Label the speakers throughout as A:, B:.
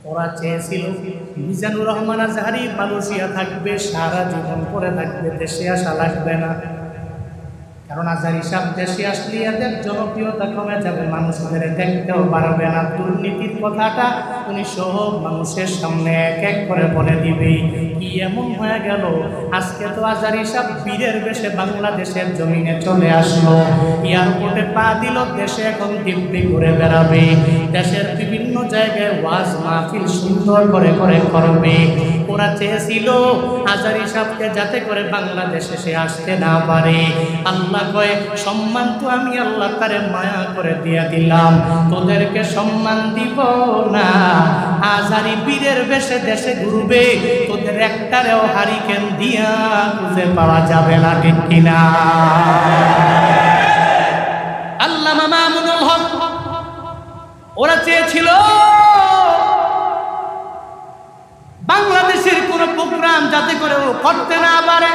A: ওরা চেয়েছিল মিজানুর রহমান আজহারি মালয়েশিয়া থাকবে, সারা জীবন পরে থাকবে, দেশে আসা লাগবে না। কারণ আজহারি সাহেব দেশে আসলে এদের জনপ্রিয়তা কমে যাবে, মানুষদের দেখতেও পারবে না। দুর্নীতির কথাটা উনি সব মানুষের সামনে এক এক করে বলে দিবে। কি এমন হয়ে গেল, আজকে তো আজহারি সাহেব বীরের বেশে বাংলাদেশের জমিনে চলে আসলো, এয়ারপোর্টে পা দিল, দেশে এখন দিব্যি ঘুরে বেড়াবে, দেশের বিভিন্ন জায়গায় ওয়াজ মাহফিল সুন্দর করে করে করবে। ওরা চেয়েছিল আজহারি সাহেবকে যাতে করে বাংলাদেশে সে আসতে না পারে। আল্লাহ কয়, সম্মান তো আমি আল্লাহ তারে মায়া করে দিয়ে দিলাম, তোদেরকে সম্মান দিব না। আজহারি বীরের বেশে দেশে ঘুরবে, তোদের একটারেও হারিকেন দিয়া খুঁজে পাওয়া যাবে না, ঠিক কিনা? আল্লামা মামুনুল হক ওরা চেয়েছিল বাংলাদেশের কোন প্রোগ্রাম যাতে করে ও করতে না পারে।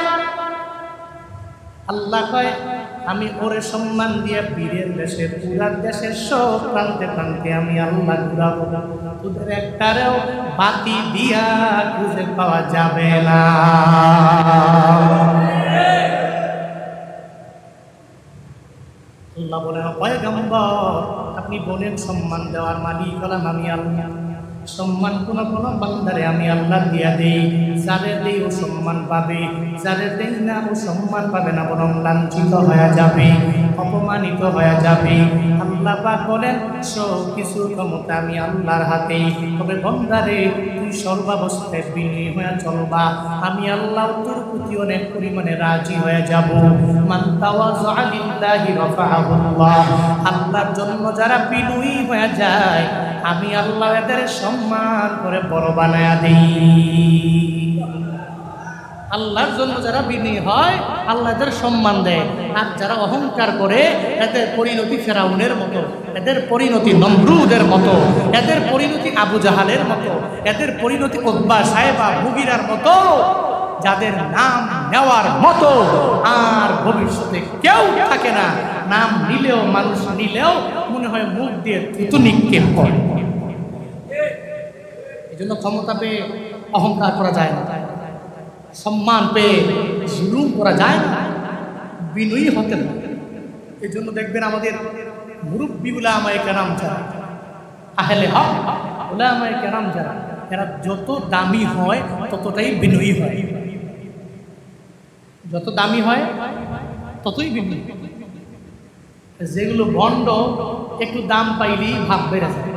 A: আল্লাহ কয়, আমি ওরে সম্মান দিয়ে বীরের দেশে পুরা দেশের সব প্রান্তে প্রান্তে আমি আল্লাহ ঘুরাবো, তোদের একটারেও বাতি দিয়া খুঁজে পাওয়া যাবে না। আল্লাহ বলেন, পয়গম্বর আপনি বলেন সম্মান দেওয়ার মালিক হলাম আমি আল্লাহ। সম্মান কোন কোন বান্দারে আমি আল্লাহ দিয়া দেই, যারে দেই ও সম্মান পাবে, যারে দেই না ও সম্মান পাবে না, বরং লাঞ্ছিত হয়ে যাবে, অপমানিত হয়ে যাবে। আল্লাহ পাক বলেন, সব কিছু ক্ষমতা আমি আল্লাহর হাতে, তবে বান্দারে তুই সর্বাবস্থায় বিনয়ী হয়ে চলবা, আমি আল্লাহ তোর প্রতি অনেক পরিমাণে রাজি হয়ে যাব। মান তাওয়াযা লিল্লাহি রাফাআহুল্লাহ, আল্লাহর জন্য যারা বিনয়ী হয়ে যায় আমি আল্লাহ এদের সম্মান করে বড় বানায়া দিই। আল্লাহর জন্য যারা বিনয়ী হয় আল্লাহ এদের সম্মান দেয়, আর যারা অহংকার করে এদের পরিণতি ফেরাউনের মতো, এদের পরিণতি নমরুদের মতো, এদের পরিণতি আবু জাহালের মতো, এদের পরিণতি উতবা সাহেবা মুগিরার মতো, যাদের নাম নেওয়ার মতো আর ভবিষ্যতে কেউ থাকে না। নাম নিলেও, মানুষ নিলেও মনে হয় মুখ দিয়ে থুতু নিক্ষেপ করে। এই জন্য ক্ষমতা পেয়ে অহংকার করা যায় না, সম্মান পেয়ে জুলুম করা যায় না, বিনয়ী হতে না। এই জন্য দেখবেন আমাদের মুরব্বী উলামায়ে কেরাম যারা, আহলে হক উলামায়ে কেরাম যারা, এরা যত দামি হয় ততটাই বিনয়ী হয়, যত দামি হয় ততই বিনয়ী। যেগুলো ভণ্ড একটু দাম পাইলেই ভাব বেড়ে যায়।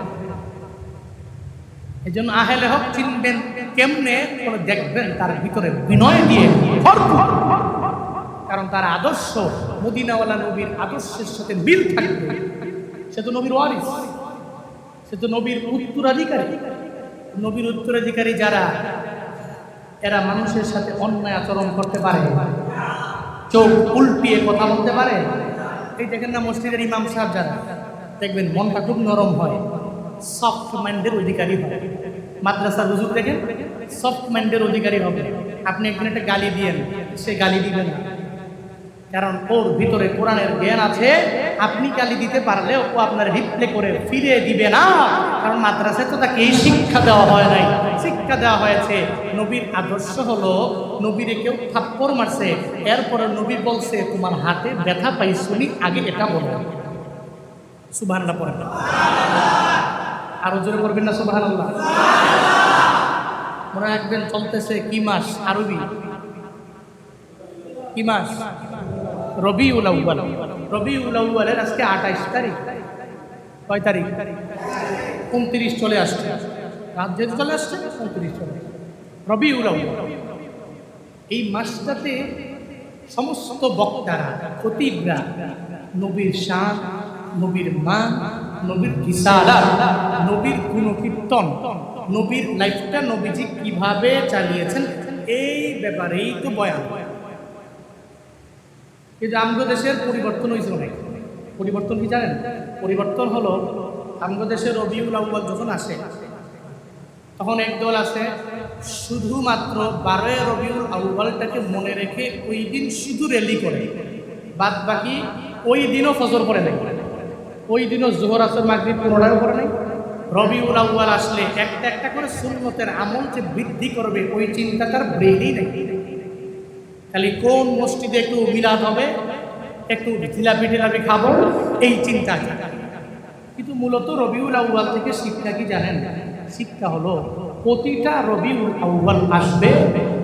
A: এই জন্য আহলে হক চিনবেন কেমনে, দেখবেন তার ভিতরে বিনয় দিয়ে ভরপুর, কারণ তার আদর্শ মদিনাওয়ালা নবীর আদর্শের সাথে মিল থাকবে। সে তো নবীর ওয়ারিস, সে তো নবীর উত্তরাধিকারী। নবীর উত্তরাধিকারী যারা, এরা মানুষের সাথে অন্যায় আচরণ করতে পারে, চোখ উল্টিয়ে কথা বলতে পারে। এই দেখেন না মসজিদের ইমাম সাহেব যারা, দেখবেন মনটা খুব নরম হয়, সফট মাইন্ডের অধিকারী হয়। মাদ্রাসার হুজুর দেখেন সফট মাইন্ডের অধিকারী হবে। আপনি একদিন একটা গালি দিয়েন, সে গালি দিবেন না, কারণ ওর ভিতরে কোরআনের জ্ঞান আছে। আপনি গালি দিতে পারলেও ও আপনার রিপ্লে করে ফিরিয়ে দিবে না, কারণ মাদ্রাসায় তো তাকে এই শিক্ষা দেওয়া হয় নাই। শিক্ষা দেওয়া হয়েছে, নবীর আদর্শ হলো, নবীরে কেউ থাপ্পড় মারছে, এরপরে নবী বলছে তোমার হাতে ব্যথা পাই শুনি, আগে এটা বলো। সুবহানাল্লাহ পড়েন, আরো জোরে করবেন না সুবহানাল্লাহ। মনে রাখবেন চলতেছে কি মাস? আরবি কি মাস? রবিউল আউয়াল। রবিউল আউয়ালের আজকে 28 তারিখ। কয় তারিখ? 29 চলে আসছে, রাত যেতে চলে আসছে, 29 চলে আসছে রবিউল আউয়াল। এই মাসটাতে সমস্ত বক্তারা, খতিবরা নবীর শান, নবীর মান, নবীর রিসালাত, নবীর গুণকীর্তন, নবীর লাইফটা নবীজি কিভাবে চালিয়েছেন এই ব্যাপারেই তো বয়ান। কিন্তু আমগো দেশের পরিবর্তন হয়েছে অনেক। পরিবর্তন কি জানেন? পরিবর্তন হলো, আমগো দেশের রবিউল আউয়াল যখন আসে তখন একদল আছে শুধুমাত্র 12 রবিউল আউয়ালটাকে মনে রেখে ওই দিন শুধু র্যালি করে, বাদ বাকি ওই দিনও ফজর পড়ে নাই, ওই দিনও জোহর আসর মাগরিব কোনোটাও পড়ে নাই, রবিউল আউয়াল আসলে একটা একটা করে সুন্নতের আমল যে বৃদ্ধি করবে ওই চিন্তা তার ব্রেনেই নেই। খালি কোন মসজিদে একটু মিলাদ হবে, একটু জিলাপি টিলাপি খাবো, এই চিন্তা। কিন্তু মূলত রবিউল আউয়াল থেকে শিক্ষা কি জানেন? শিক্ষা হলো প্রতিটা রবিউল আউয়াল আসবে,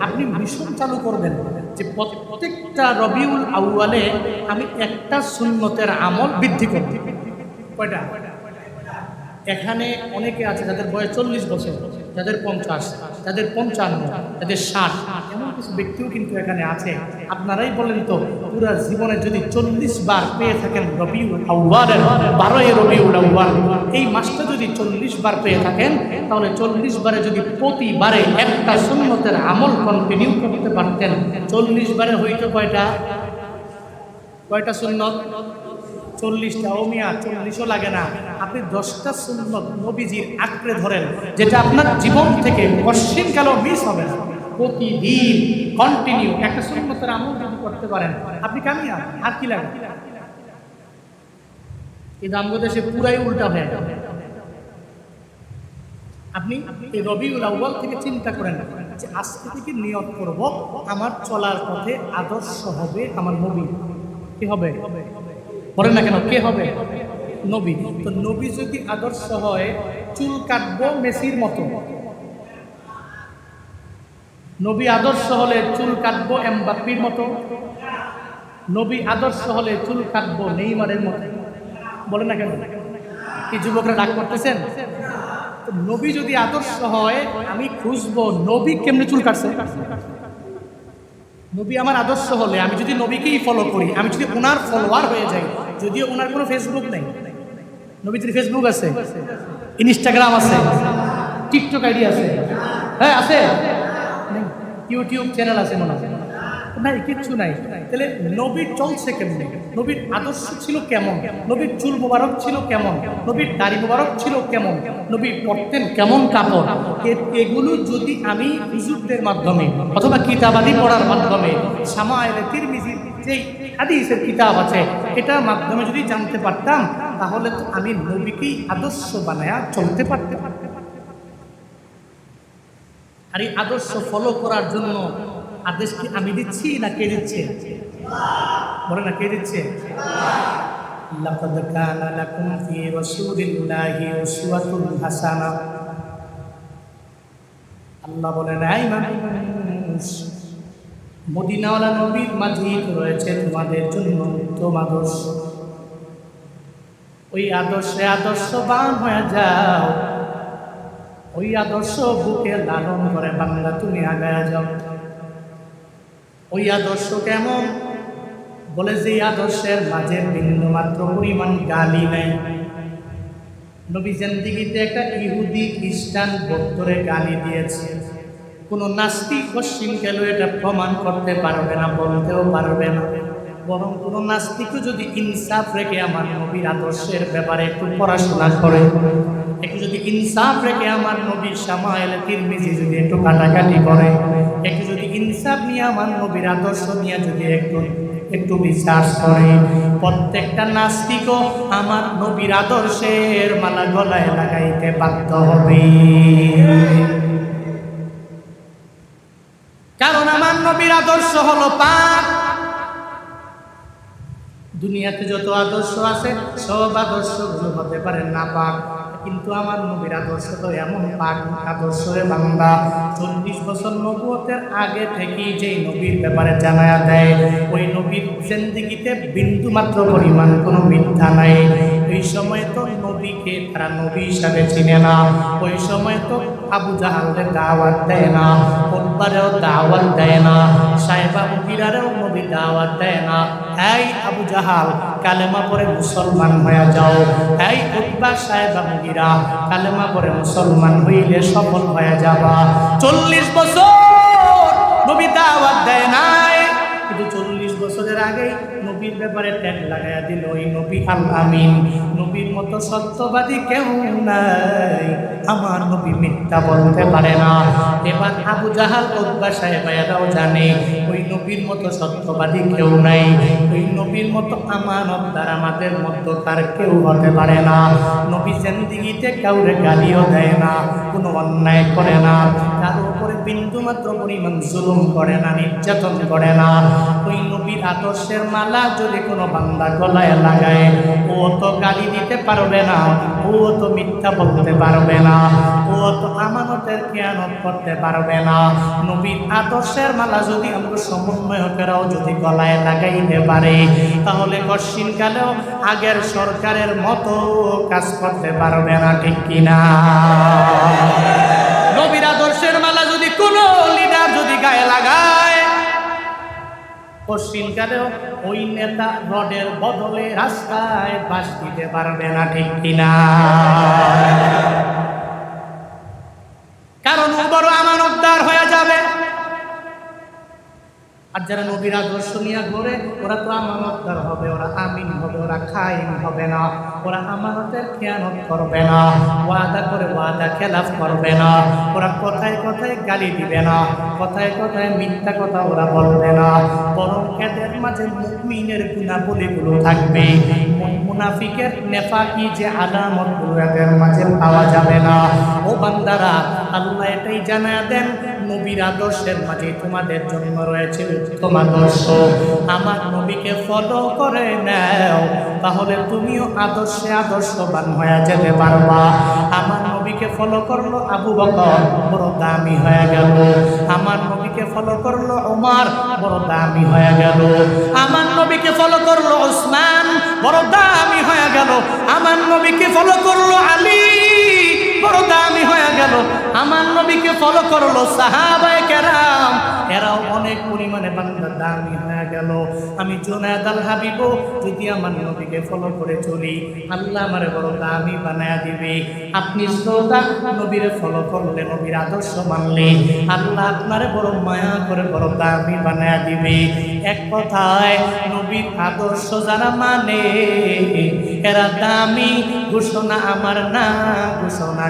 A: আপনি মিশন চালু করবেন যে প্রত্যেকটা রবিউল আউয়ালে আমি একটা সুন্নতের আমল বৃদ্ধি করব। কয়টা? এখানে অনেকে আছে যাদের বয়স 40 বছর, যাদের 50, যাদের 55, যাদের 60, এমন কিছু ব্যক্তিও কিন্তু এখানে আছে। আপনারাই বলেন তো, পুরা জীবনে যদি 40 বার পেয়ে থাকেন রবিউল আউয়ালের 12 রবিউল আউয়াল, এই মাসটা যদি 40 বার পেয়ে থাকেন, তাহলে 40 বারে যদি প্রতিবারে একটা সুন্নতের আমল কন্টিনিউ করতে পারতেন, 40 বারে হইতো কয়টা? কয়টা সুন্নত? 40টা। ও মিয়া, 40ও লাগে না, আপনি 10টা সুন্নত নবীজির আঁকড়ে ধরেন, যেটা আপনার জীবন থেকে পশ্চিমকালেও মিস হবে না। প্রতিদিন কন্টিনিউ একটা সুন্নতের আমল যদি করতে পারেন, আপনি কামিয়াব। আর কি লাগে? এই আমগো দেশে পুরাই উল্টা হয়ে গেল। আপনি এই রবিউল আউয়াল থেকে চিন্তা করেন যে আজকে থেকে নিয়ত করব, আমার চলার পথে আদর্শ হবে আমার নবী। কি হবে? বলেন না কেন, কে হবে? নবী। তো নবী যদি আদর্শ হয়, চুল কাটবো মেসির মতো। নবী আদর্শ হলে চুল কাটবো এমবাপ্পির মতো। নবী আদর্শ হলে চুল কাটবো নেইমারের মতো। বলেন না কেন? কি যুবকরা রাগ করতেছেন? নবী যদি আদর্শ হয়, আমি খুঁজবো নবী কেমনে চুল কাটছে। নবী আমার আদর্শ হলে, আমি যদি নবীকেই ফলো করি, আমি যদি ওনার ফলোয়ার হয়ে যাই, যদিও ওনার কোনো ফেসবুক নেই, নবীজির ফেসবুক আছে, ইনস্টাগ্রাম আছে, টিকটক আইডি আছে, হ্যাঁ আছে, ইউটিউব চ্যানেল আছে, মনে হয় নাই, কিচ্ছু নাই। তাহলে নবীর চলছে কেমন? নবীর আদর্শ ছিল কেমন? নবীর চুল মোবারক ছিল কেমন? নবীর দাড়ি মোবারক ছিল কেমন? নবী পড়তেন কেমন কাপড়? এগুলো যদি আমি হুজুরদের মাধ্যমে অথবা কিতাবাদি পড়ার মাধ্যমে, শামায়েলে তিরমিজির যেই হাদিসের কিতাব আছে, এটার মাধ্যমে যদি জানতে পারতাম, তাহলে তো আমি নবীকেই আদর্শ বানায়া চলতে পারতাম। আর এই আদর্শ ফলো করার জন্য আদেশ কি আমি দিচ্ছি না কে দিচ্ছে? বলে না, কে দিচ্ছে? লাকাদ কানা লাকুম ফি রাসূলিল্লাহি উসওয়াতুন হাসানাহ। আল্লাহ বলেন, এই মানুষ, মদিনাওয়ালা নবীর মাঝে রয়েছে তোমাদের জন্য উত্তম আদর্শ। ওই আদর্শে আদর্শবান হয়ে যাও, ওই আদর্শ বুকে লালন করে বান্দা তুমি আগায়া যাও। ওই আদর্শ কেমন? বলে যে আদর্শের মাঝে বিন্দু মাত্র পরিমাণ গালি নেই। নবী জিন্দেগিতে একটা ইহুদি, খ্রিস্টান, বৌদ্ধরে গালি দিয়েছে, কোন নাস্তিক পশ্চিম গেল এটা প্রমাণ করতে পারবে না, বলতেও পারবে না। বরং কোন নাস্তিকও যদি ইনসাফ রেখে আমার নবীর আদর্শের ব্যাপারে একটু পড়াশোনা করে, একটু যদি ইনসাফ রেখে আমার নবীর শামায়েলে তিরমিজি যদি একটু কাটাকাটি করে, একটু যদি ইনসাফ নিয়ে আমার নবীর আদর্শ নিয়ে যদি একটু বিশ্বাস করে, প্রত্যেকটা নাস্তিকও আমার নবীর আদর্শের মালা গলায় লাগাইতে বাধ্য হবে। কারণ আমার নবীর আদর্শ হলো পাক। দুনিয়াতে যত আদর্শ আছে সব আদর্শগুলো হতে পারে না পাক, কিন্তু আমার নবীর আদর্শ তো এমন পাক আদর্শ রে বান্দা। 40 বছর নবুয়তের আগে থেকেই যেই নবীর ব্যাপারে জানায়া দেয়, ওই নবীর জিন্দেগিতে বিন্দু মাত্র পরিমাণ কোনো মিথ্যা নাই। ওই সময় তো নবীকে তারা নবী হিসাবে চিনে না। ওই সময় তো আবু জাহালের দাওয়াত দেয় না, উতবারেও দাওয়াত দেয় না, সাহেবা মুগিরারেও নবী দাওয়াত দেয় না। এই আবু জাহাল, কালেমা পড়ে মুসলমান হয়ে যাও। এই উতবা, সাহেবা মুগিরা, কালেমা পড়ে মুসলমান হইলে সফল হয়ে যাবা। 40 বছর নবী দাওয়াত দেয় নাই, কিন্তু 40 বছরের আগে নবীর ব্যাপারে ট্যাগ লাগাইয়া দিল ওই নবী আল আমিন, নবীর মতো সত্যবাদী কেউ নাই, আমার নবী মিথ্যা বলতে পারে না। এবার আবু জাহাল উতবা সাহেবেরাও জানে ওই নবীর মতো সত্যবাদী কেউ নাই, ওই নবীর মতো আমানতদার আমাদের মধ্যকার কেউ হতে পারে না। নবী জিন্দেগিতে কাউরে গালিও দেয় না, কোনো অন্যায় করে না, কারো উপরে বিন্দু মাত্র পরিমাণ জুলুম করে না, নির্যাতন করে না। ওই নবীর আদর্শের মালা যদি কোনো বান্দা গলায় লাগায়, ও তো গালি দিতে পারবে না, ও তো মিথ্যা বলতে পারবে না, ও তো আমানতের খেয়ানত করতে পারবে না। নবীর আদর্শের মালা যদি আমরা সমন্বয়কেরাও যদি গলায় লাগাইতে পারে, তাহলে কশিনকালেও আগের সরকারের মতো কাজ করতে পারবে না, ঠিক কিনা? নবীর আদর্শের মালা যদি কোনো লিডার যদি গায়ে লাগায়, কশিনকালেও ওই নেতা রডের বদলে রাস্তায় বাস দিতে পারবে না, ঠিক কিনা? কারণ ও বড় আমানতদার হয়ে যাবে। আর যারা নবীর আদর্শ নিয়ে ঘুরে, ওরা তো আমানতদার হবে, ওরা আমিন হবে, ওরা খাইন হবে না, ওরা আমানতের খেয়ানত করবে না, ওয়াদা করে ওয়াদা খেলাফ করবে না, ওরা কথায় কথায় গালি দিবে না, কথায় কথায় মিথ্যা কথা ওরা বলবে না, বরং এদের মাঝে মুমিনের গুণাবলীগুলো থাকবে। মুনাফিকের নেফাকি যে আলামতগুলো এদের মাঝে পাওয়া যাবে না। ও বান্দারা, আল্লাহ এটাই জানায় দেন, নবীর আদর্শের মাঝে তোমাদের জন্য রয়েছে উত্তম আদর্শ। আমার নবীকে ফলো করে নাও, তাহলে তুমিও আদর্শে আদর্শবান হয়ে যেতে পারবা। আমার নবীকে ফলো করলো আবু বকর, বড় দামি হয়ে গেল। আমার নবীকে ফলো করলো ওমর, বড় দামি হয়ে গেল। আমার নবীকে ফলো করলো উসমান, বড় দামি হয়ে গেল। আমার নবীকে ফলো করলো আলী, বড় দামি হয়ে গেল। আমার নবীকে ফলো করলো সাহাবায়ে কেরাম, এরাও অনেক পরিমাণে বান্দা দামি হয়ে গেল। আমি জুনায়েদ আল হাবিব যদি আমার নবীকে ফলো করে চলি, আল্লাহ আমারে বড় দামি বানায়া দিবে। আপনি শ্রোতা, নবীর ফলো করলে, নবীর আদর্শ মানলে, আল্লাহ আপনারে বড় মায়া করে বড় দামি বানায়া দিবে। এক কথায় নবীর আদর্শ যারা মানে, এরা দামি। ঘোষণা আমার না, ঘোষণা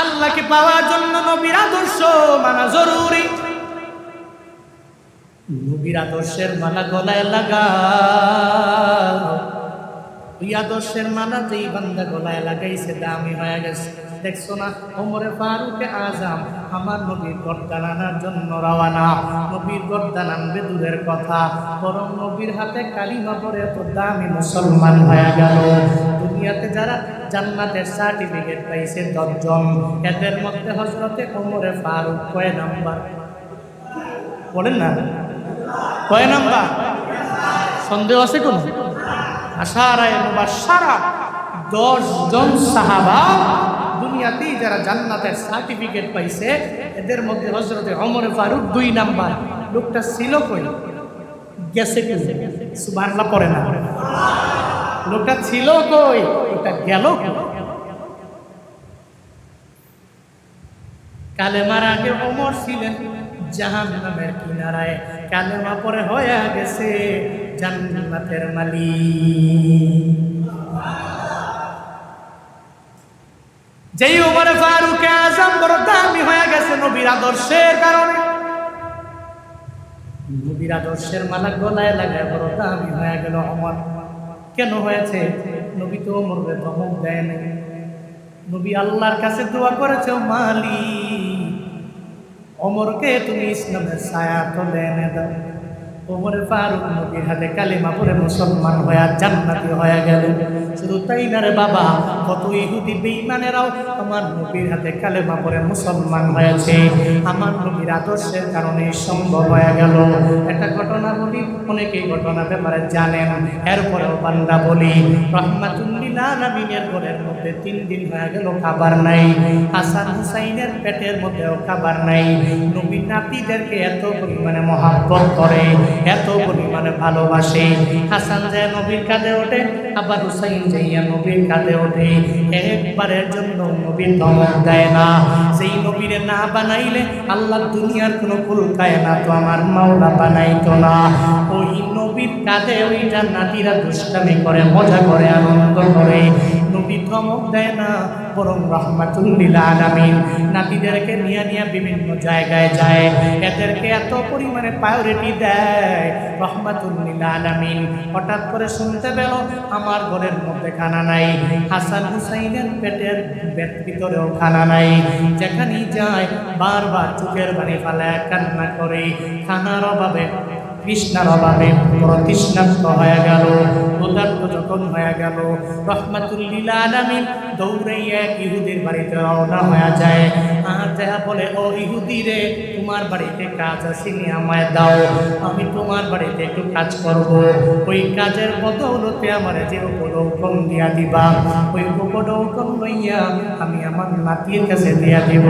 A: আল্লাহকে পাওয়ার জন্য নবীর আদর্শ মানা জরুরি। নবীর আদর্শের মালা গলায় লাগা, ওই আদর্শের মালা যেই বান্দা গলায় লাগাইছে দামি হয়ে গেছে। দেখছো না, ওমরে ফারুকে আজম আমার নবীর গর্দান আনার জন্য রওয়ানা। নবীর গর্দান আনবে দূরের কথা, বরং নবীর হাতে কালিমা পড়ে তো দামি মুসলমান হয়ে গেল। দুনিয়াতে যারা জান্নাতের সার্টিফিকেট পাইছে 10 জন, এদের মধ্যে হযরতে ওমরে ফারুক কয় নাম্বার? বলেন না, কয় নাম্বার? সন্দেহ আছে কোন? আশারায়ে মুবাশশারা 10 জন সাহাবা দুনিয়াতেই যারা জান্নাতের সার্টিফিকেট পাইছে, এদের মধ্যে হযরতে ওমরে ফারুক 2 নাম্বার। লোকটা ছিল কই? গেছে কই? সুবহানাল্লাহ পড়ে না। লোকটা ছিল কই? ওটা গেল কই? কালেমার আগে ওমর ছিলেন জাহান্নামের কিনারায়, কালেমা পরে হয়ে গেছে জান্নাতের মালিক। যেই ওমরে ফারুক আজম বড় দামি হয়ে গেছে নবীর আদর্শের কারণে, নবীর আদর্শের মালা গলায় লাগায় বড় দামি হয়ে গেল ওমর। কেন হয়েছে? নবী তো ওমরকে ধমক দেয় না, নবী আল্লাহর কাছে দোয়া করেছে, মালিক ওমরকে তুমি ইসলামের ছায়া তলে এনে দাও। ওমরে ফারুক নবীর হাতে কালিমা পড়ে মুসলমান হয়ে জান্নাতি হয়ে গেল। শুধু তাই না রে বাবা, কত ইহুদি বেঈমানেরাও আমার নবীর হাতে কালিমা পড়ে মুসলমান হয়েছে। আমার নবীর আদর্শের কারণে সম্ভব হয়ে গেল। একটা ঘটনা বলি, অনেকেই ঘটনা ব্যাপারে জানেন, এরপরেও বান্দা বলি। রাহমাতুল লিল আলামিনের ঘরের মধ্যে 3 দিন হয়ে গেল খাবার নাই। হাসান হুসাইনের পেটের মধ্যেও খাবার নাই। নবী নাতিদেরকে এত পরিমাণে মহব্বত করে, এত পরিমাণে ভালোবাসে। হাসান যায় নবীর কাঁধে ওঠে, আবার হুসাইন যাইয়া নবীর কাঁধে ওঠে। একবারের জন্য নবীর ধমক দেয় না। সেই নবীরে না বানাইলে আল্লাহ দুনিয়ার কোনো কুল কায়নাত তো আমার মাওলা বানাইতো না। ওই নবীর কাঁধে ওই জান্নাতীরা দুষ্টামি করে, মজা করে, আনন্দ করে। নবী ধমক দেয় না, বরং রাহমাতুল লিল আলামিন নাতিদেরকে নিয়ে নিয়ে বিভিন্ন জায়গায় যায়। এদেরকে এত পরিমাণে প্রায়োরিটি দেয় রাহমাতুল লিল আলামিন। হঠাৎ করে শুনতে পেল আমার ঘরের মধ্যে খানা নাই, হাসান হুসাইনের পেটের ভিতরেও খানা নাই। যেখানেই যায় বারবার চোখের পানি ফেলায় কান্না করে। খানার অভাবে, কৃষ্ণার অভাবে বড় তৃষ্ণার্ত হয়ে গেল, ক্ষুধার্ত যখন হয়ে গেল, রাহমাতুল লিল আলামিন দৌড়াইয়া ইহুদির বাড়িতে রওনা হয়ে যায়। আর যা বলে, ও ইহুদি রে, তোমার বাড়িতে কাজ আসেনি, আমায় দাও, আমি তোমার বাড়িতে একটু কাজ করব। ওই কাজের বদৌলতে আমার যে উপঢৌকন দিয়া দিবা, ওই উপঢৌকন লইয়া আমি আমার নাতির কাছে দিয়া দিব।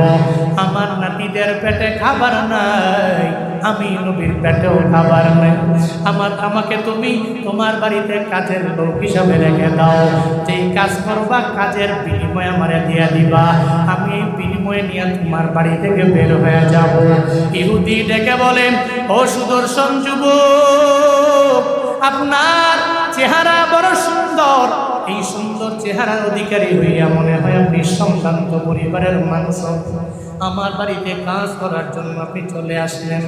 A: আমার নাতিদের পেটে খাবার নাই, আমি নবীর পেটেও খাবার নাই। আমাকে তুমি তোমার বাড়িতে কাজের লোক হিসাবে রেখে দাও। যেই কাজ করবা কাজের বিনিময়ে আমারে দিয়া দিবা, আমি এই বিনিময়ে নিয়ে তোমার বাড়ি থেকে বের হয়ে যাব। ইহুদি ডেকে বলেন, ও সুদর্শন যুবক, আপনার চেহারা বড় সুন্দর। এই সুন্দর চেহারার অধিকারী হইয়া মনে হয় আপনি সম্ভ্রান্ত পরিবারের মানুষ। আমার বাড়িতে কাজ করার জন্য আপনি চলে আসলেন,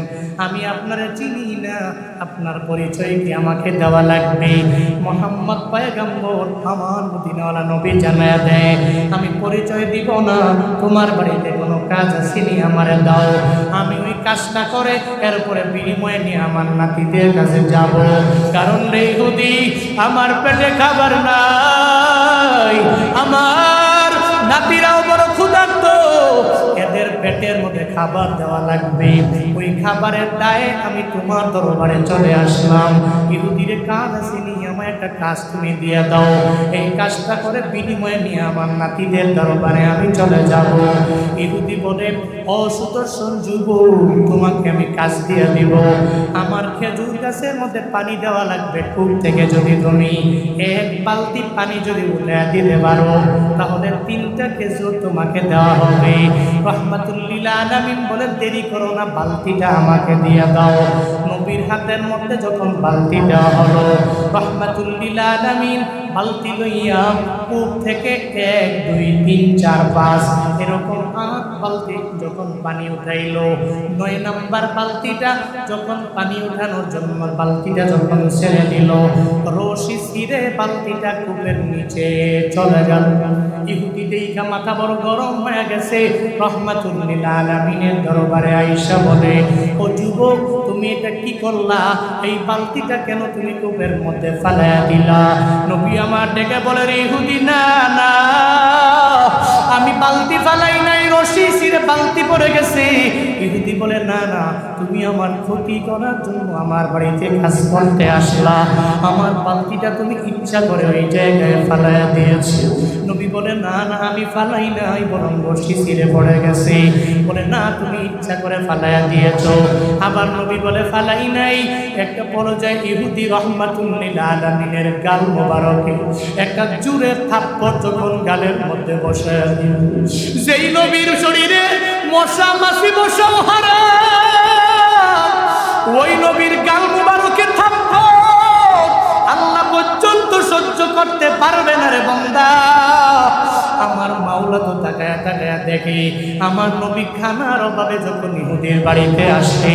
A: আমি আপনারে চিনি না, আপনার পরিচয় কি আমাকে দেওয়া লাগবে? মুহাম্মদ পয়গম্বর আমার মদিনাওয়ালা নবী জানায়া দেয়, আমি পরিচয় দিব না, তোমার বাড়িতে কোনো কাজ আসেনি, আমারে দাও, আমি ওই কাজটা করে এরপরে বিনিময়ে নিয়ে আমার নাতিদের কাছে যাব। কারণ রে ইহুদি, আমার পেটে খাবার নাই, আমার নাতিরাও বড় ক্ষুধার্ত, এদের পেটের মধ্যে খাবার দেওয়া লাগবে। ওই খাবারের দায়ে আমি তোমার দরবারে চলে আসলাম। ইহুদির কাজ আসেনি, আমার একটা কাজ তুমি দিয়ে দাও, এই কাজটা করে বিনিময়ে নিয়ে আমার নাতিদের দরবারে আমি চলে যাব। ইহুদি বলে, ও সুদর্শন যুবক, তোমাকে আমি কাজ দিয়ে দিব। আমার খেজুর গাছের মধ্যে পানি দেওয়া লাগবে, কূপ থেকে যদি তুমি এক বালতি পানি যদি উঠে দিতে পারো, তাহলে 3টা খেজুর তোমাকে দেওয়া হবে। রাহমাতুল লিল আলামিন বলে, দেরি করো না, বালতিটা আমাকে দিয়ে দাও। নবীর হাতের মধ্যে যখন বালতি দেওয়া হলো, রাহমাতুল লিল আলামিন বালতি লইয়া কূপ থেকে 1 2 3 4 5 এরকম 8 বালতি যখন পানি উঠাইল, 9 নাম্বার বালতিটা যখন পানি উঠানোর জন্য বালতিটা যখন ছেড়ে দিল, রশি ছিঁড়ে বালতিটা কূপের নিচে চলে গেল। ইহুদি দেখা মাথা বড় গরম হয়ে গেছে, রাহমাতুল লিল আলামিনের দরবারে আয়েশা বলে, ও যুবক, তুমি এটা কি করলা? এই বালতিটা কেন তুমি কূপের মধ্যে ফেলাইয়া দিলা? নবী আমার ডেকে বলে, রে ইহুদি, না না, আমি বালতি ফালাই নাই, রশি ছিঁড়ে বালতি পড়ে গেছে। ইহুদি বলে, না না, তুমি আমার ক্ষতি করার জন্য আমার বাড়িতে কাজ করতে আসলা, আমার বালতিটা তুমি ইচ্ছা করে ওই জায়গায় ফালাইয়া দিয়েছো। নবী বলে, না না, আমি ফালাই নাই, বরং রশি ছিঁড়ে পড়ে গেছে। বলে, না, তুমি ইচ্ছা করে ফালাইয়া দিয়েছো। আবার নবী বলে, ফালাই নাই। একটা পর্যায়ে ইহুদি রাহমাতুল লিল আলামিনের গাল মোবারকে একটা জোরে থাপ্পড় যখন গালের মধ্যে বসে, যেই নবীর শরীরে মশা মাছি বসাও হারাম, ওই নবীর গাল মোবারকে থাপ্পড় আল্লাহ পর্যন্ত সহ্য করতে পারবে না রে বান্দা। আমার মাওলা তো তাকায়া তাকায়া দেখে, আমার নবী খানার অভাবে যখন ইহুদির বাড়িতে আসে,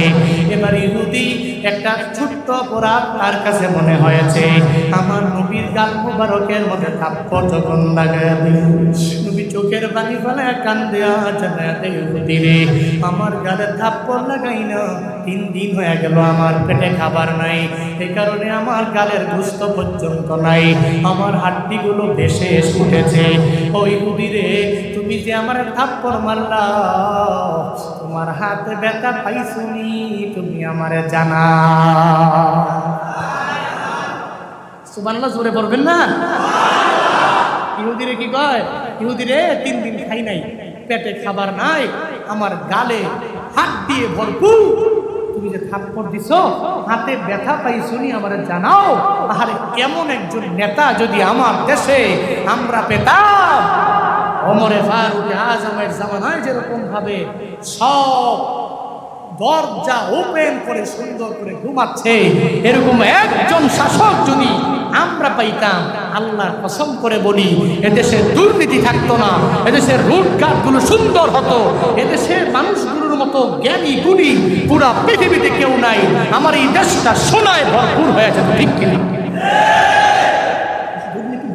A: এবার ইহুদি একটা ছোট্ট অপরাধ তার কাছে মনে হয়েছে, আমার নবীর গাল মুবারকের মধ্যে থাপ্পড় যখন লাগায়া দিল, নবী চোখের পানি ফেলে কান্দে জানায়া দেয়, ইহুদি রে, আমার গালে থাপ্পড় লাগাই না, 3 দিন হয়ে গেল আমার পেটে খাবার নাই, এই কারণে আমার গালের গোশত পর্যন্ত নাই, আমার হাড্ডিগুলো ভেসে উঠেছে। ওই ইহুদি রে, তুমি যে আমার থাপ্পড় মারলা, তোমার হাতে ব্যথা পাইছুনি, তুমি আমারে জানা। সুবহানাল্লাহ, জোরে পড়বেন না? ইহুদি রে কি কয়? ইহুদি রে, 3 দিন খাই নাই, পেটে খাবার নাই, আমার গালে হাত দিয়ে ভরপুর, তুমি যে থাপ্পড় দিছো হাতে ব্যথা পাইছো নি আমারে জানাও। আরে কেমন একজন নেতা যদি আমার দেশে আমরা পেতাম, ওমরে ফারুক আজমের জামানায় যেরকম ভাবে সব দরজা ওপেন করে সুন্দর করে ঘুমাচ্ছে, এরকম একজন শাসক যদি আমরা পাইতাম, আল্লাহর কসম করে বলি এদেশে দুর্নীতি থাকতো না, এদেশের রুটঘাট গুলো সুন্দর হতো, এদেশের মানুষগুলোর মতো জ্ঞানী গুণী পুরা পৃথিবীতে কেউ নাই। আমার এই দেশটা সোনায় ভরপুর হয়ে যেত, ঠিক কিনা? দুর্নীতি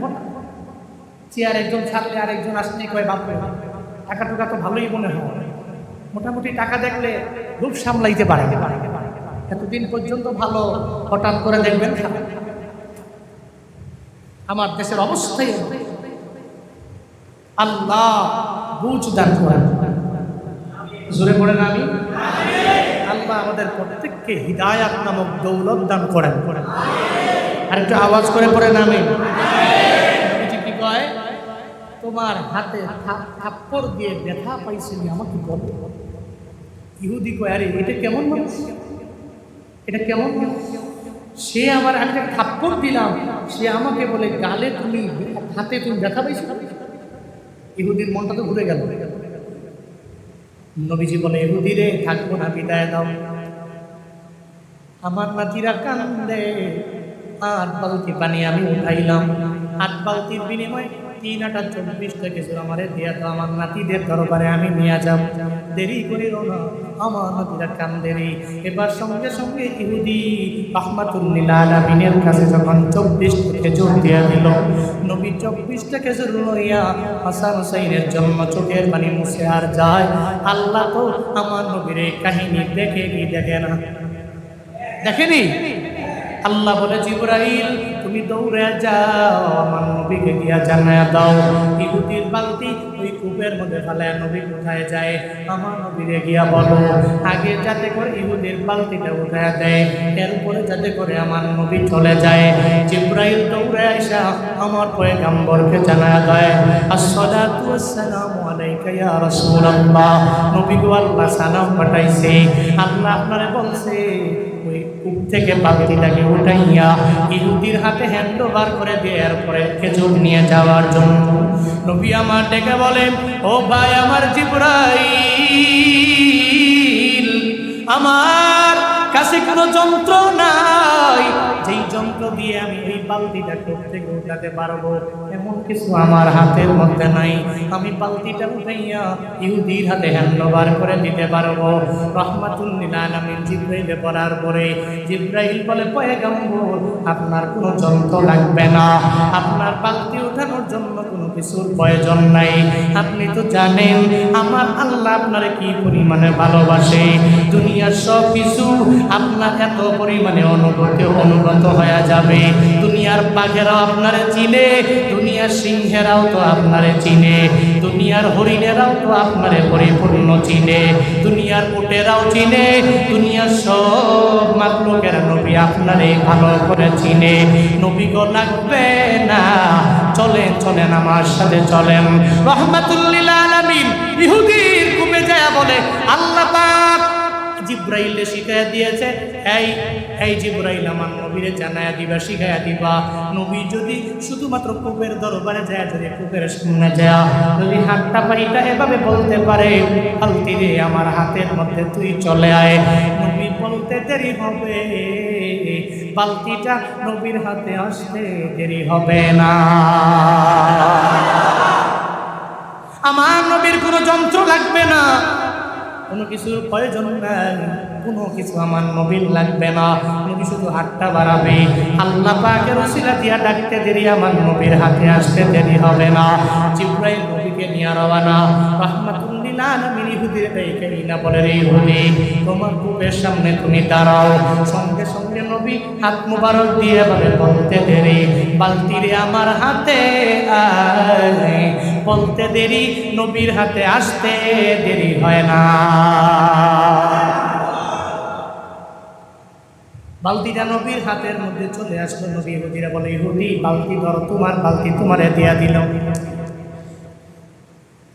A: চেয়ার একজন থাকলে আর একজন আসলে কয় বাপরে টাকা টুকা তো ভালোই মনে হয়, মোটামুটি টাকা দেখলে রূপ সামলাইতে পারে, এতদিন পর্যন্ত ভালো, হঠাৎ করে দেখবেন খারাপ। আমার দেশের অবস্থাই আল্লাহ বুঝ দান করেন, জোরে পড়েন আমি। আল্লাহ আমাদের প্রত্যেককে হিদায়াত নামক দৌলত দান করেন। আর একটু আওয়াজ করে পড়েন আমি। কি কয়, তোমার হাতে থাপ্পড় দিয়ে ব্যথা পাইছিলি আমাকে বল। ইহুদি কয়, আরে এটা কেমন মানুষ, এটা কেমন মানুষ? সে আমার, আমি তাকে থাপ্পড় দিলাম, সে আমাকে বলে গালে তুমি হাতে তুমি ব্যথা পাইছো। ইহুদির মনটা তো ঘুরে গেল। নবীজি বলে, ইহুদি রে থাকবো না, বিদায় দাও। আমার নাতিরা কান্দে, 8 বালতি পানি আমি উঠাইলাম, 8 বালতির বিনিময়ে 3 আটা 24 টাকা আমারে দিয়া তো আমার নাতিদের দরবারে আমি নিয়ে যাব। দেরি করিল না, আমার নাতিরা কান্দে রে। এবার সঙ্গে সঙ্গে ইহুদি রাহমাতুল্লিল আলামিনের কাছে যখন 24 খেজুর দিয়া দিল, নবী 24 খেজুর লইয়া হাসান হুসাইনের জন্য চোখের পানি মুছে আর যায়। আল্লাহ তো আমার নবীর এই কাহিনী দেখে কি দেখে না? দেখেনি? আল্লাহ বলে, জিবরাইল তুমি দৌড়ে যাও, আমার নবীকে গিয়া জানায়া দাও ইহুদির বালতি ওই কূপের মধ্যে ফেলায়। নবী কোথায় যায়? আমার নবীরে গিয়া বলো আগে যাতে করে ইহুদির বালতিটা উঠায়া দেয়, এরপরে যাতে করে আমার নবী চলে যায়। জিবরাইল দৌড়ে আইসা আমার পয়গম্বরকে জানায়া দেয়, আসসালাতু ওয়াসসালামু আলাইকা ইয়া রাসূলুল্লাহ। নবী গো, আল্লাহ সালাম পাঠাইছে, আল্লাহ আপনারে বলছে ওই কূপ থেকে বালতিটাকে উঠাইয়া ইহুদির হাতে হ্যান্ড ওভার করে দেওয়ার পরে খেজুর নিয়ে যাওয়ার জন্য। নবী আমার ডেকে বলেন, ও ভাই আমার জিবরাইল, আমার কাছে কোনো যন্ত্র নাই যেই যন্ত্র দিয়ে আমি এই বালতিটা কূপ থেকে উঠাতে পারবো, এমন কিছু আমার হাতের মধ্যে নাই। আমি বালতিটা উঠাইয়া ইহুদির হাতে হ্যান্ড ওভার করে দিতে পারবো। রাহমাতুল্লিল আলামিন জিবরাইলে বলার পরে জিবরাইল বলে, পয়গম্বর আপনার কোনো যন্ত্র লাগবে না, আপনার বালতি উঠানোর জন্য কোনো কিছুর প্রয়োজন নাই। আপনি তো জানেন আমার আল্লাহ আপনারে কি পরিমাণে ভালোবাসে, দুনিয়ার সব কিছু আপনার এত পরিমাণে অনুগত হয়ে যাবে। দুনিয়ার বাঘেরাও আপনারে চিনে, দুনিয়ার সিংহেরাও তো আপনারে চিনে, দুনিয়ার হরিণেরাও তো আপনারে পরিপূর্ণ চিনে, দুনিয়ার উটেরাও চিনে, দুনিয়ার সব মাখলুকেরা নবী আপনারে ভালো করে চিনে। নবী গো লাগবে না, চলেন চলেন আমার সাথে চলেন। রাহমাতুল্লিল আলামিন ইহুদির কূপে যায় বলে, আল্লাহ পাক জিবরাইলে শিখায়া দিয়েছে, এই জিবরাইল আমার নবীরে জানায়া দিবা, শিখায়া দিবা। নবী যদি শুধুমাত্র কূপের দরবারে যায়, যদি কূপের সামনে যায়, যদি হাতটা পাইটা এভাবে বলতে পারে, বালতি রে আমার হাতের মধ্যে তুই চলে আয়, নবী বলতে দেরি হবে, বালতিটা নবীর হাতে আসতে দেরি হবে না। আমার নবীর কোনো যন্ত্র লাগবে না, কোনো কিছুর প্রয়োজন নাই, কোনো কিছু আমার নবীর লাগবে না। নবী শুধু হাতটা বাড়াবে, আল্লাহ পাকের ওসিলা দিয়া ডাকতে দেরি, আমার নবীর হাতে আসতে দেরি হবে না। জিবরাইল নবীকে নিয়ে রওনা। রাহমাতুল্লিল আলামিন ইহুদির ডাইকে না বলে, রে ইহুদি তোমার কূপের সামনে তুমি দাঁড়াও। সঙ্গে সঙ্গে নবী হাত মুবারক দিয়ে বলে, বলতে দেরি, বালতি রে আমার হাতে আয়, বলতে দেরি, নবীর হাতে আসতে দেরি হয় না। বালতিটা নবীর হাতের মধ্যে চলে আসলো। নবী ইহুদিরা বলে, ইহুদি বালতি ধরো, তোমার বালতি তোমারে দিয়া দিল।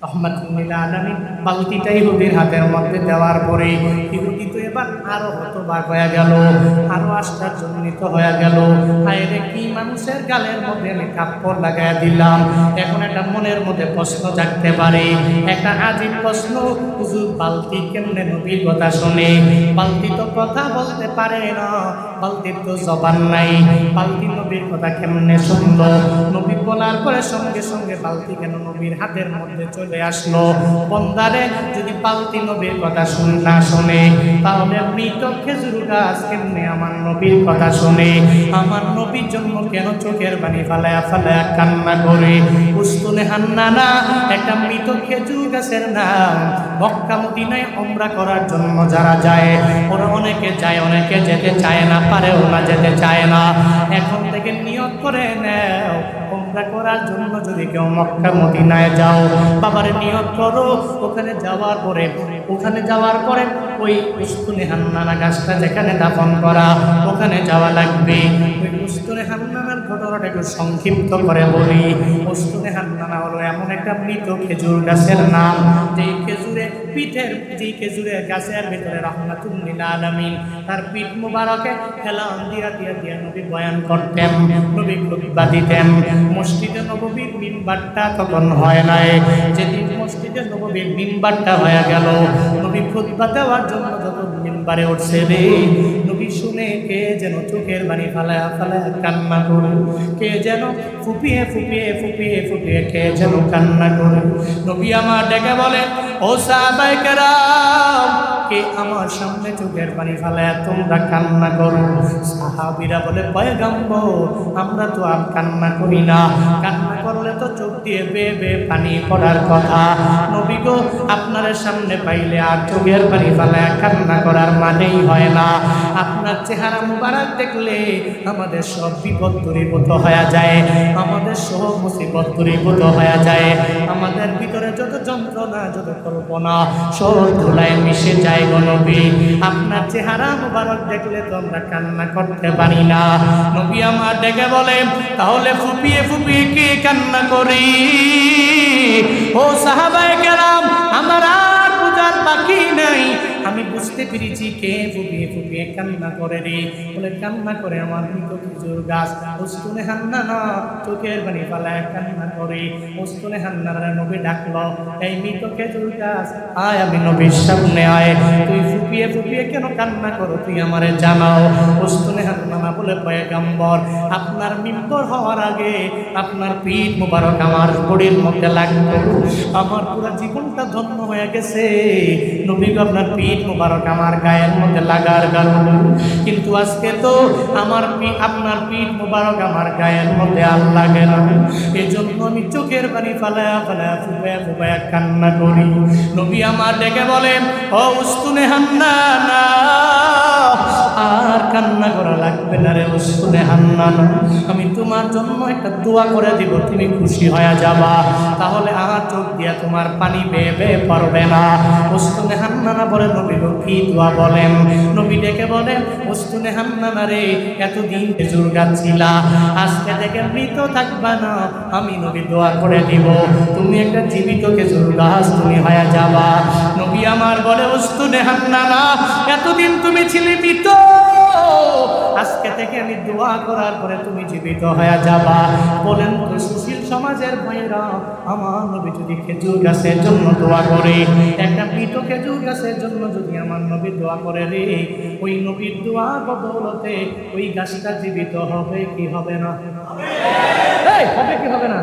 A: রহমাতুল্লিল আলামিন বালতিটা ইহুদির হাতের মধ্যে দেওয়ার পরে ইহুদি তো এবার আরো হতবাক হয়ে গেল, আরো আশ্চর্যান্বিত হয়ে গেল। হায়রে কি মানুষের গালের মধ্যে আমি কাপড় লাগাইয়া দিলাম। এখন একটা মনের মধ্যে প্রশ্ন জাগতে পারে, একটা আজীব প্রশ্ন, হুজুর বালতি কেমনে নবীর কথা শুনে? বালতি তো কথা বলতে পারে না, বালতির তো জবান নাই, বালতি নবীর কথা কেমনে শুনলো? নবী বলার পরে সঙ্গে সঙ্গে বালতি কেন নবীর হাতের মধ্যে চলে আসলো? বন্দারে, যদি বালতি নবীর কথা না শোনে, তাহলে মৃত খেজুর গাছ কেমনে আমার নবীর কথা শোনে? আমার নবীর জন্য কেন চোখের পানি ফালায়া ফালায়া কান্না করে? উস্তুনে হান্নানা একটা মৃত খেজুর গাছের নাম। মক্কা মদিনায় উমরা করার জন্য যারা যায়, ওরা অনেকে যায়, অনেকে যেতে চায় না, পারেও না, যেতে চায় না। এখন থেকে নিয়ত করে নাও, উমরা করার জন্য যদি কেউ মক্কা মদিনায় যাও, বাবার নিয়ত করো, ওখানে যাওয়ার পরে ওই উস্তুনে হান্নানা গাছটা যেখানে দাফন করা, ওখানে যাওয়া লাগবে। ওই উস্তুনে হান্নানার ঘটনাটা একটু সংক্ষিপ্ত করে বলি। উস্তুনে হান্নানা হলো এমন একটা মৃত খেজুর গাছের নাম, যেই খেজুরের গাছের ভিতরে রহমাতুল্লিল আলামিন তার পিঠ মুবারকে হেলান দিয়া নবী বয়ান করতেন, নবী খুতবা দিতেন। মসজিদে নববীর মিম্বারটা তখন হয় নাই। যেদিন মসজিদে নববীর মিম্বারটা হয়ে গেল, নবী খুতবা দেওয়ার জন্য যখন মিম্বারে উঠছে রে, নবী শুনে কে যেন চোখের পানি ফালায়া ফালায়া কান্না করে, কে যেন ফুপিয়ে ফুপিয়ে ফুপিয়ে ফুপিয়ে কে যেন কান্না করে। নবী আমার ডেকে বলে, ও সাহাবায়ে কেরাম, কে আমার সামনে চোখের পানি ফালায়া তোমরা কান্না করো? সাহাবীরা বলে, পয়গম্বর, আমরা তো আর কান্না করি না, কান্না করলে তো চোখ দিয়ে বেয়ে বেয়ে পানি পড়ার কথা। নবী গো, আপনার সামনে পাইলে আর চোখের পানি ফালায়া কান্না করার মানেই হয় না। আপনার চেহারা মুবারক দেখলে আমাদের সব বিপদ দূরীভূত হয়ে যায়, আমাদের সব মুসিবত দূরীভূত হয়ে যায়, আমাদের ভিতরে যত যন্ত্রণা, যত কল্পনা সব ধুলায় মিশে যায় গো নবী। আপনার চেহারা মুবারক দেখলে তো আমরা কান্না করতে পারি না। নবী আমার ডেকে বলে, তাহলে ফুপিয়ে ফুপিয়ে কে কান্না করি? ও সাহাবায়ে কেরাম, আমার আর বুঝার বাকি নাই, আমি বুঝতে পেরেছি কে ফুপিয়ে ফুপিয়ে কান্না করে রে। বলে, কান্না করে আমার মৃত খেজুর গাছ। উস্তুনে হান্নানা চোখের পানি ফালায় কান্না করে। উস্তুনে হান্নানা নবী ডাকলো, এই মৃত খেজুর গাছ, আয় আমি নবীর সামনে আয়, তুই ফুপিয়ে ফুপিয়ে কেন কান্না করো, তুই আমারে জানাও। উস্তুনে হান্নানা বলে, পয়গম্বর, আপনার মিম্বর হওয়ার আগে আপনার পিঠ মুবারক আমার বডির মধ্যে লাগতো, আমার পুরো জীবনটা ধন্য হয়ে গেছে। নবী গো, আপনার পিঠ মুবারক আমার গায়ের মধ্যে লাগার কারণে, কিন্তু আজকে তো আপনার পিঠ মুবারক আমার গায়ের মধ্যে আর লাগে না, এই জন্য আমি চোখের পানি ফালায়া ফালায়া ফুপায়া ফুপায়া কান্না করি। নবী আমার ডেকে বলে, ও উস্তুনে হান্নানা, আর কান্না করা লাগবে না রে উস্তুনে হান্নানা, আমি তোমার জন্য একটা দোয়া করে দিব, তুমি খুশি হয়ে যাবা, তাহলে আমার চোখ দিয়া তোমার পানি বেয়ে বেয়ে পড়বে না। উস্তুনে হান্নানা বলে, নবী গো, কি দোয়া বলেন? নবী ডেকে বলেন, উস্তুনে হান্নানা রে, এতদিন খেজুর গাছ ছিলা, আজকে থেকে মৃত থাকবা না, আমি নবী দোয়া করে দিব, তুমি একটা জীবিত খেজুর গাছ তুমি হয়ে যাবা। নবী আমার বলে, উস্তুনে হান্নানা, এতদিন তুমি ছিলে মৃত, আজকে থেকে আমি দোয়া করার পরে তুমি জীবিত হয়ে যাবা। বলেন তো সুশীল সমাজের ভাইরা, আমার নবী যদি খেজুর গাছের জন্য দোয়া করে, একটা মৃত খেজুর গাছের জন্য যদি আমার নবী দোয়া করে রে, ওই নবীর দোয়া বদৌলতে ওই গাছটা জীবিত হবে কি হবে না? হবে কি হবে না?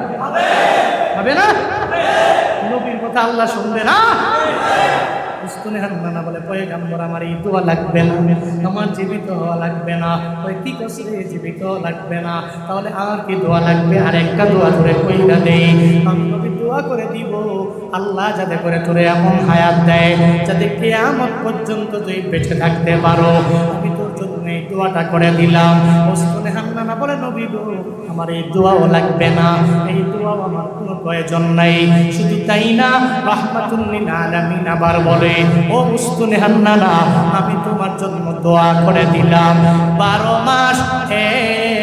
A: হবে না? নবীর কথা আল্লাহ শুনবে না? উস্তুনে হান্নানা বলে, পয়গম্বর, আমার এই দোয়া লাগবে না, আমার জীবিত হওয়া লাগবে না। ওই কি করছে, জীবিত লাগবে না, তাহলে আর কি দোয়া লাগবে? আর একটা দোয়া ধরে কইরা দেই, আমি নবী দোয়া করে দিব, আল্লাহ যাতে করে তোরে এমন হায়াত দেয় যাতে কিয়ামত পর্যন্ত তুই বেঁচে থাকতে পারো, আমি তোর জন্য এই দোয়াটা করে দিলাম। উস্তুনে হান্নানা হান্নানা বলে নবী গো আমার এই দোয়াও লাগবে না, এই দোয়াও আমার কোনো প্রয়োজন নাই। শুধু তাই না, রাহমাতুল লিল আলামিন আবার বলে ও উস্তুনে হান্নানা আমি তোমার জন্য দোয়া করে দিলাম 12 মাস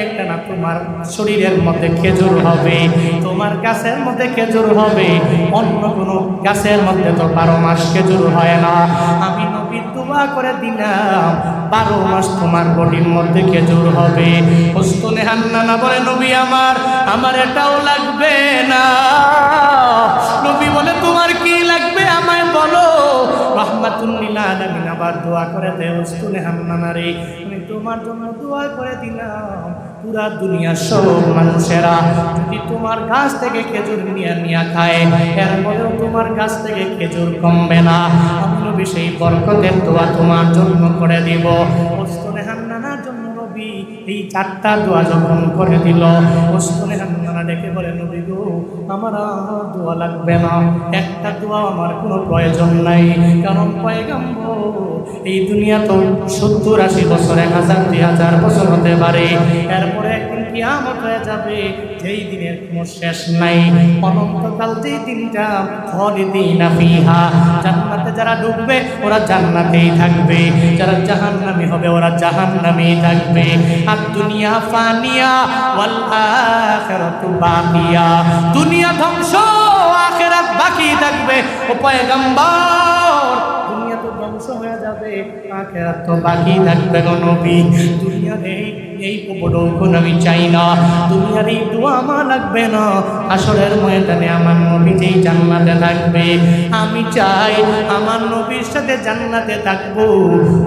A: একটানা তোমার শরীরের মধ্যে খেজুর হবে, তোমার গাছের মধ্যে খেজুর হবে, অন্য কোনো গাছের মধ্যে তো 12 মাস খেজুর হয় না। আমি নবী দোয়া করে দিলাম 12 মাস তোমার বডির মধ্যে খেজুর হবে। উস্তুনে হান্নানা বলে নবী আমার এটাও লাগবে না। নবী বলে তোমার কি লাগবে আমায় বলো। রাহমাতুল লিল আলামিন আবার দোয়া করে দেয় উস্তুনে হান্নানা রে আমি তোমার জন্য দোয়া করে দিলাম পুরা দুনিয়ার সব মানুষেরা যদি তোমার গাছ থেকে খেজুর নিয়ে খায় এরপরেও তোমার গাছ থেকে খেজুর কমবে না। আমি নবী সেই বরকতের দোয়া তোমার জন্য করে দিব। উস্তুনে হান্নানার জন্য নবী এই 4টা দোয়া যখন করে দিল, উস্তুনে হান্নানা ডেকে বলে নবী গো আমার আর দোয়া লাগবে না, একটা দোয়া আমার কোনো প্রয়োজন নাই। কারণ পয়গম্বর এই দুনিয়া তো 70-80 বছর 1000-2000 বছর হতে পারে, এরপরে একদিন কিয়ামত হয়ে যাবে যেই দিনের কোনো শেষ নাই, অনন্তকাল যেই দিনটা খালিদিনা ফিহা জান্নাতে যারা ঢুকবে ওরা জান্নাতেই থাকবে, যারা জাহান্নামী হবে ওরা জাহান্নামেই থাকবে। আর দুনিয়া ফানিয়া ওয়াল আখিরাতু বাকিয়া, দুনিয়া ধ্বংস আখিরাত বাকি থাকবে। ও পয়গম্বর দুনিয়া তো ধ্বংস হয়ে যাবে আখিরাত তো বাকি থাকবে গো নবী। দুনিয়ার এই উপডৌকন আমি চাই না, দুনিয়ার এই দোয়া আমার লাগবে না। আসরের ময়দানে আমার নবী যেই জান্নাতে থাকবে আমি চাই আমার নবীর সাথে জান্নাতে থাকবো,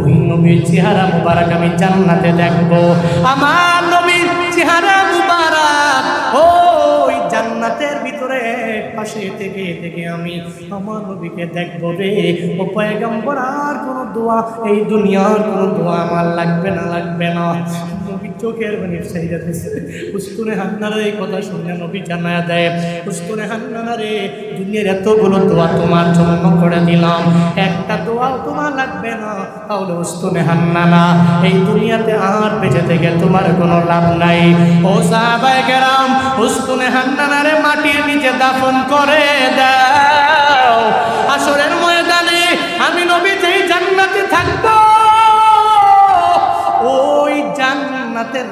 A: ওই নবীর চেহারা মুবারক আমি জান্নাতে দেখবো। আমার নবীর চেহারা মুবারক ওই জান্নাতের ভিতরে পাশে থেকে থেকে আমি আমার নবীকে দেখবো রে। ও পয়গম্বর আর কোনো দোয়া এই দুনিয়ার কোনো দোয়া আমার লাগবে না, লাগবে না। নবী চোখের পানি ছেড়ে দিয়েছে। উস্তুনে হান্নানা এই কথা শুনে নবী জানায়া দেয় উস্তুনে হান্নানা রে দুনিয়ার এতগুলো দোয়া তোমার জন্য করে দিলাম, একটা দোয়াও তোমার লাগবে না। তাহলে উস্তুনে হান্নানা এই দুনিয়াতে আর বেঁচে থেকে তোমার কোনো লাভ নাই। ও সাহাবায়ে কেরাম উস্তুনে হান্নানা রে মাটির নিচে দাফন করে দাও। আসরের ময়দানে আমি নবী যেই জান্নাতে থাকবো ওই জান্নাতের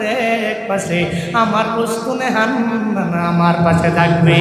A: এক পাশে আমার উস্তুনে হান্নানা আমার পাশে থাকবে।